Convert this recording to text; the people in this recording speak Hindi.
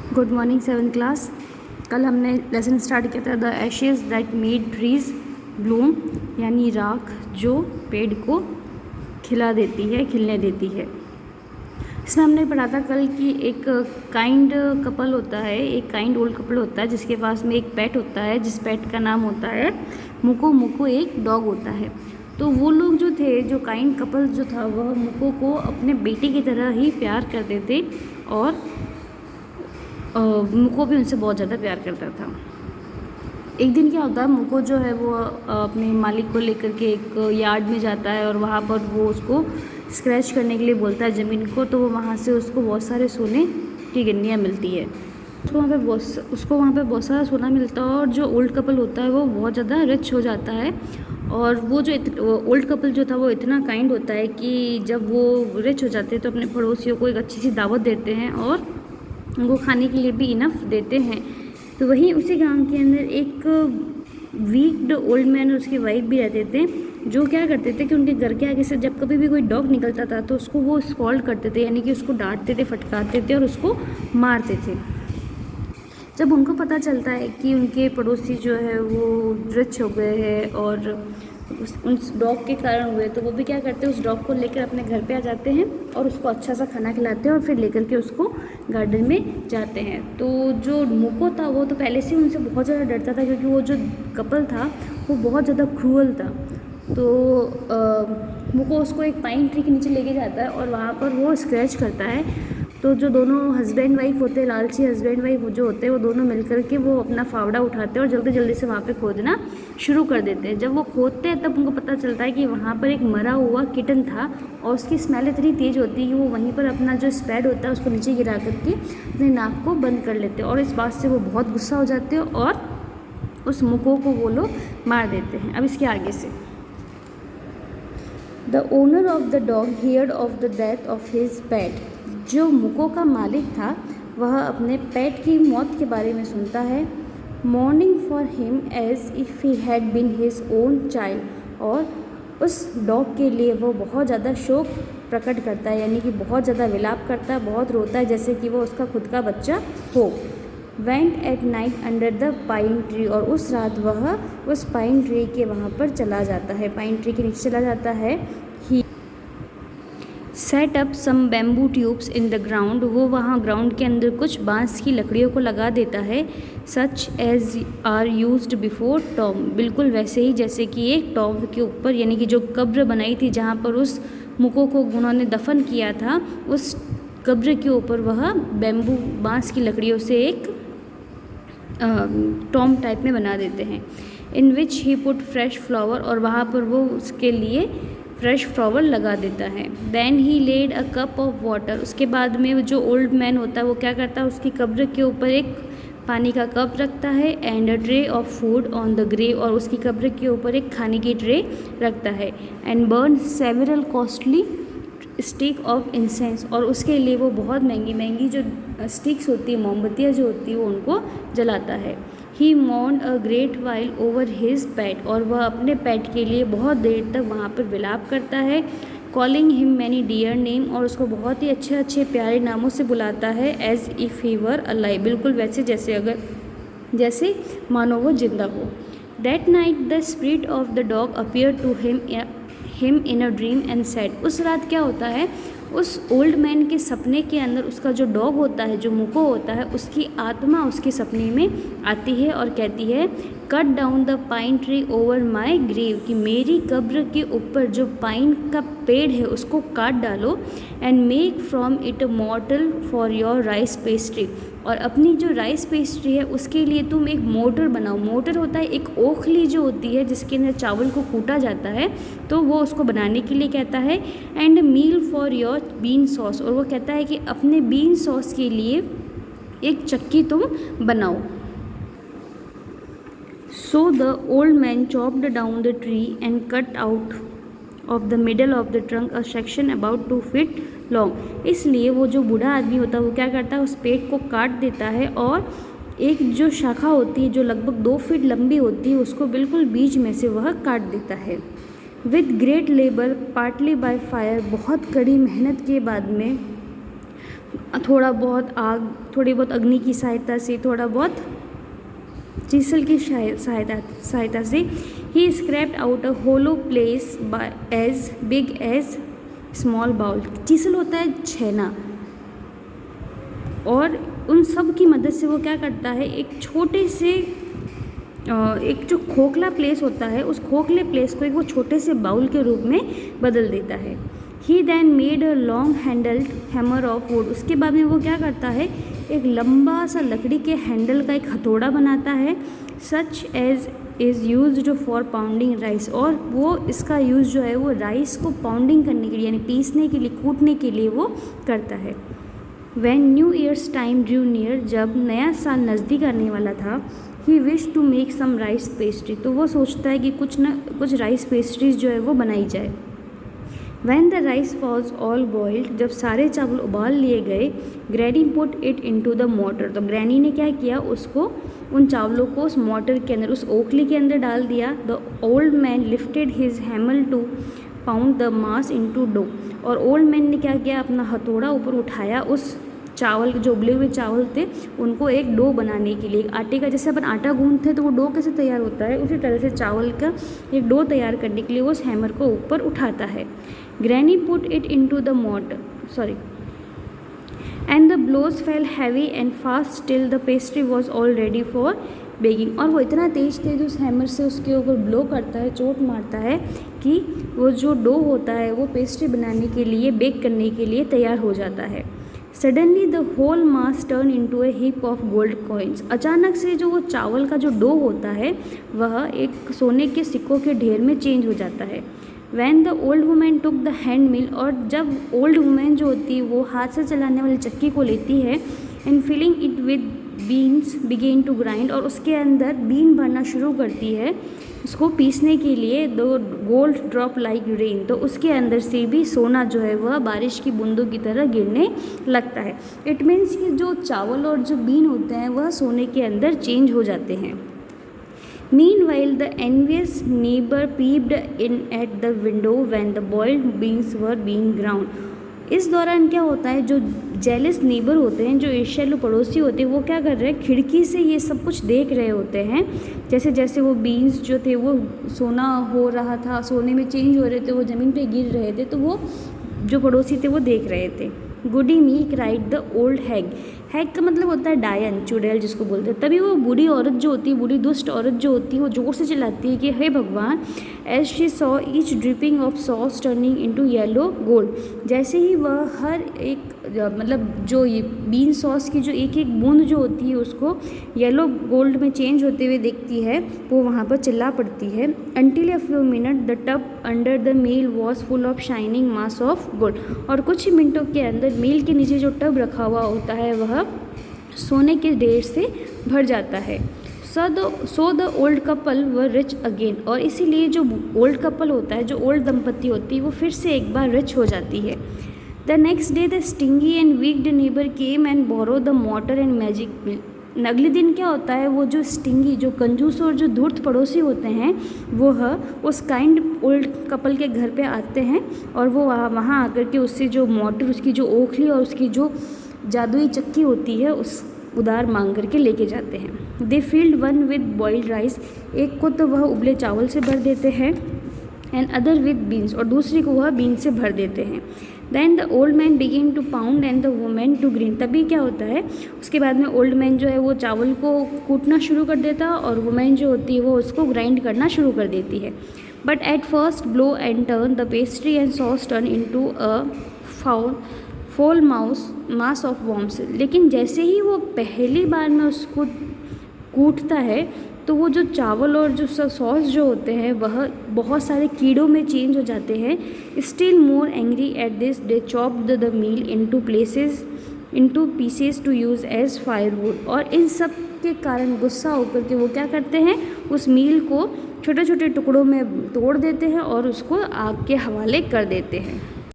Good morning 7th class. कल हमने लेसन स्टार्ट किया था the Ashes that made trees Bloom, यानी राख जो पेड़ को खिलने देती है। इसमें हमने पढ़ा था कल कि एक काइंड कपल होता है, एक काइंड ओल्ड कपल होता है जिसके पास में एक पेट होता है, जिस पेट का नाम होता है मुको। मुको एक डॉग होता है। तो वो लोग जो थे, जो काइंड कपल जो था, वह मुको को अपने बेटे की तरह ही प्यार करते थे और मुको भी उनसे बहुत ज़्यादा प्यार करता था। एक दिन क्या होता है, मुको जो है वो अपने मालिक को लेकर के एक यार्ड में जाता है और वहाँ पर वो उसको स्क्रैच करने के लिए बोलता है ज़मीन को। तो वो वहाँ से उसको बहुत सारे सोने की गिन्नियाँ मिलती है। उसको वहाँ पे बहुत सारा सोना मिलता है और जो ओल्ड कपल होता है वो बहुत ज़्यादा रिच हो जाता है। और वो जो ओल्ड कपल जो था वो इतना काइंड होता है कि जब वो रिच हो जाते हैं तो अपने पड़ोसियों को एक अच्छी सी दावत देते हैं और उनको खाने के लिए भी इनफ देते हैं। तो वहीं उसी गांव के अंदर एक वीक्ड ओल्ड मैन और उसकी वाइफ भी रहते थे, जो क्या करते थे कि उनके घर के आगे से जब कभी भी कोई डॉग निकलता था तो उसको वो स्कॉल्ड करते थे, यानी कि उसको डांटते थे, फटकारते थे और उसको मारते थे। जब उनको पता चलता है कि उनके पड़ोसी जो है वो रिच हो गए हैं और उस डॉग के कारण हुए, तो वो भी क्या करते हैं, उस डॉग को लेकर अपने घर पे आ जाते हैं और उसको अच्छा सा खाना खिलाते हैं और फिर लेकर के उसको गार्डन में जाते हैं। तो जो मुको था वो तो पहले से उनसे बहुत ज़्यादा डरता था, क्योंकि वो जो कपल था वो बहुत ज़्यादा क्रूअल था। तो मुको उसको एक पाइन ट्री के नीचे लेके जाता है और वहाँ पर वो स्क्रैच करता है। तो जो दोनों हस्बैंड वाइफ होते हैं, लालची हस्बैंड वाइफ जो होते हैं, वो दोनों मिलकर के वो अपना फावड़ा उठाते हैं और जल्दी जल्दी से वहाँ पे खोदना शुरू कर देते हैं। जब वो खोदते हैं तब उनको पता चलता है कि वहाँ पर एक मरा हुआ किटन था और उसकी स्मेल इतनी तेज़ होती है कि वो वहीं पर अपना जो स्पैड होता है उसको नीचे गिरा करके अपने नाक को बंद कर लेते हैं और इस बात से वो बहुत गुस्सा हो जाते हैं और उस मुको को वो लोग मार देते हैं। अब इसके आगे से the owner of the dog heard of the death of his pet. जो मुको का मालिक था वह अपने पेट की मौत के बारे में सुनता है। Mourning for him as if he had been his own child. और उस डॉग के लिए वो बहुत ज़्यादा शोक प्रकट करता है, यानी कि बहुत ज़्यादा विलाप करता है, बहुत रोता है जैसे कि वो उसका खुद का बच्चा हो। Went at night under the pine tree. और उस रात वह उस पाइन ट्री के वहाँ पर चला जाता है, पाइन ट्री के नीचे चला जाता है। He set up some bamboo tubes in the ground. वो वहाँ ग्राउंड के अंदर कुछ बांस की लकड़ियों को लगा देता है। Such as are used before tomb. बिल्कुल वैसे ही जैसे कि एक टॉम के ऊपर, यानी कि जो कब्र बनाई थी जहाँ पर उस मुको को उन्होंने दफन किया था, उस कब्र के ऊपर वह बैम्बू बांस की लकड़ियों से एक टॉम टाइप में बना देते हैं। इन विच ही पुट फ्रेश फ्लावर। और वहाँ पर वो उसके लिए फ्रेश फ्लावर लगा देता है। Then he laid a cup of water. उसके बाद में जो ओल्ड मैन होता है वो क्या करता है, उसकी कब्र के ऊपर एक पानी का कप रखता है and a tray of food on the grave. और उसकी कब्र के ऊपर एक खाने की ट्रे रखता है। And burn several costly stick of incense. और उसके लिए वो बहुत महंगी महंगी जो स्टिक्स होती है, मोमबत्तियाँ जो होती है, वो उनको जलाता है। He moaned a great while over his pet. और वह अपने पेट के लिए बहुत देर तक वहाँ पर विलाप करता है। Calling him many dear name. और उसको बहुत ही अच्छे अच्छे प्यारे नामों से बुलाता है। As if he were alive. बिल्कुल वैसे जैसे मानो वो जिंदा हो। That night the spirit of the dog appear to him in a dream and said. उस रात क्या होता है, उस ओल्ड मैन के सपने के अंदर उसका जो डॉग होता है, जो मुको होता है, उसकी आत्मा उसके सपने में आती है और कहती है cut down the pine tree over my grave. कि मेरी कब्र के ऊपर जो पाइन का पेड़ है उसको काट डालो and make from it मॉर्टल for your rice pastry. और अपनी जो राइस पेस्ट्री है उसके लिए तुम एक मोटर बनाओ। मोटर होता है एक ओखली जो होती है जिसके अंदर चावल को कूटा जाता है, तो वो उसको बनाने के लिए कहता है। And mill for your bean sauce. और वो कहता है कि अपने बीन सॉस के लिए एक चक्की तुम बनाओ। So the old man chopped down the tree and cut out of the middle of the trunk a section about 2 feet long. इसलिए वो जो बूढ़ा आदमी होता है वो क्या करता है, उस पेड़ को काट देता है और एक जो शाखा होती है जो लगभग 2 फीट लंबी होती है उसको बिल्कुल बीच में से वह काट देता है। With great labour partly by fire. बहुत कड़ी मेहनत के बाद में थोड़ा बहुत आग, थोड़ी बहुत अग्नि की सहायता से, थोड़ा बहुत चीसल की सहायता से he scraped out a hollow place as big as small bowl. Chisel होता है छेना, और उन सब की मदद से वो क्या करता है, एक छोटे से एक जो खोखला प्लेस होता है, उस खोखले प्लेस को एक वो छोटे से बाउल के रूप में बदल देता है। He then made a long handled hammer of wood. उसके बाद में वो क्या करता है, एक लंबा सा लकड़ी के हैंडल का एक हथौड़ा बनाता है, such as is used for pounding rice. और वो इसका यूज़ जो है वो राइस को पाउंडिंग करने के लिए, यानी पीसने के लिए, कूटने के लिए वो करता है। When new year's time drew near, जब नया साल नज़दीक आने वाला था, he wish to make some rice pastry. तो वो सोचता है कि कुछ राइस पेस्ट्रीज जो है वो बनाई जाए। When the rice was all boiled, जब सारे चावल उबाल लिए गए, granny put it into the motor. तो ग्रैनी ने क्या किया, उसको, उन चावलों को उस मोटर के अंदर, उस ओखली के अंदर डाल दिया। The old man lifted his hammer to pound the mass into dough. और ओल्ड मैन ने क्या किया, अपना हथौड़ा ऊपर उठाया, उस चावल, जो उबले हुए चावल थे उनको एक डो बनाने के लिए, आटे का, जैसे अपन आटा गूंथते हैं तो वो डो कैसे तैयार होता है, उसी तरह से चावल का एक डो तैयार करने के लिए वो उस हैमर को ऊपर उठाता है। Granny put it into the mortar and the blows fell heavy and fast till the pastry was all ready for baking. और वो इतना तेज उस हैमर से उसके ऊपर ब्लो करता है, चोट मारता है कि वो जो डो होता है वो पेस्ट्री बनाने के लिए, बेक करने के लिए तैयार हो जाता है। Suddenly the whole mass turn into a heap of gold coins. अचानक से जो वो चावल का जो डो होता है वह एक सोने के सिक्कों के ढेर में चेंज हो जाता है। When the old women took the hand mill, और जब ओल्ड वुमेन जो होती है वो हाथ से चलाने वाली चक्की को लेती है, and filling it with beans began to grind, और उसके अंदर बीन भरना शुरू करती है उसको पीसने के लिए, the gold drop like rain. तो उसके अंदर से भी सोना जो है वह बारिश की बूंदों की तरह गिरने लगता है। इट मीन्स कि जो चावल और जो बीन होते हैं वह सोने के अंदर चेंज हो जाते हैं। Meanwhile, the envious neighbor peeped in at the window when the boiled beans were being ground. इस दौरान क्या होता है, जो जेलस नेबर होते हैं, जो ईर्ष्यालु पड़ोसी होते हैं, वो क्या कर रहे हैं, खिड़की से ये सब कुछ देख रहे होते हैं। जैसे जैसे वो बीन्स जो थे वो सोना हो रहा था, सोने में चेंज हो रहे थे, वो ज़मीन पे गिर रहे थे, तो वो जो पड़ोसी थे वो देख रहे थे। गुडी मी क्राइड द ओल्ड हैग। हैग का मतलब होता है डायन, चुड़ैल जिसको बोलते हैं। तभी वो बूढ़ी औरत जो होती है, बूढ़ी दुष्ट औरत जो होती है, वो जोर से चिल्लाती है कि हे भगवान, as she saw each dripping of sauce turning into yellow gold. जैसे ही वह हर एक, मतलब जो ये बीन सॉस की जो एक एक बूंद जो होती है उसको येलो गोल्ड में चेंज होते हुए देखती है, वो वहाँ पर चिल्ला पड़ती है। Until a few minute the tub under the mill was full of shining mass of gold. और कुछ ही मिनटों के अंदर मील के नीचे जो टब रखा हुआ होता है वह सोने के ढेर से भर जाता है। सो द ओल्ड कपल व रिच अगेन। और इसीलिए जो ओल्ड कपल होता है, जो ओल्ड दंपति होती है, वो फिर से एक बार रिच हो जाती है। The next day the stingy and wicked neighbour came and borrow the mortar and magic mill. अगले दिन क्या होता है, वो जो स्टिंगी, जो कंजूस और जो धूर्त पड़ोसी होते हैं, वो उस काइंड ओल्ड कपल के घर पे आते हैं, और वो वहाँ आकर के उससे जो मोटर, उसकी जो ओखली और उसकी जो जादुई चक्की होती है उस उधार मांग करके लेके जाते हैं। They filled one with boiled rice. एक को तो वह उबले चावल से भर देते हैं, एंड अदर विद बीन्स, और दूसरी को वह बीन से भर देते हैं। Then the old man begin to pound and the women to grind. तभी क्या होता है, उसके बाद में ओल्ड मैन जो है वो चावल को कूटना शुरू कर देता है, और वुमेन जो होती है वो उसको ग्राइंड करना शुरू कर देती है। But at first blow and turn the pastry and sauce turn into a फोल मास ऑफ वॉर्म्स। लेकिन जैसे ही वो पहली बार में उसको कूटता है तो वो जो चावल और जो सॉस जो होते हैं वह बहुत सारे कीड़ों में चेंज हो जाते हैं। Still more angry at this they chopped the mill into pieces to use as firewood. और इन सब के कारण गुस्सा होकर के वो क्या करते हैं, उस मील को छोटे छोटे टुकड़ों में तोड़ देते हैं और उसको आग के हवाले कर देते हैं।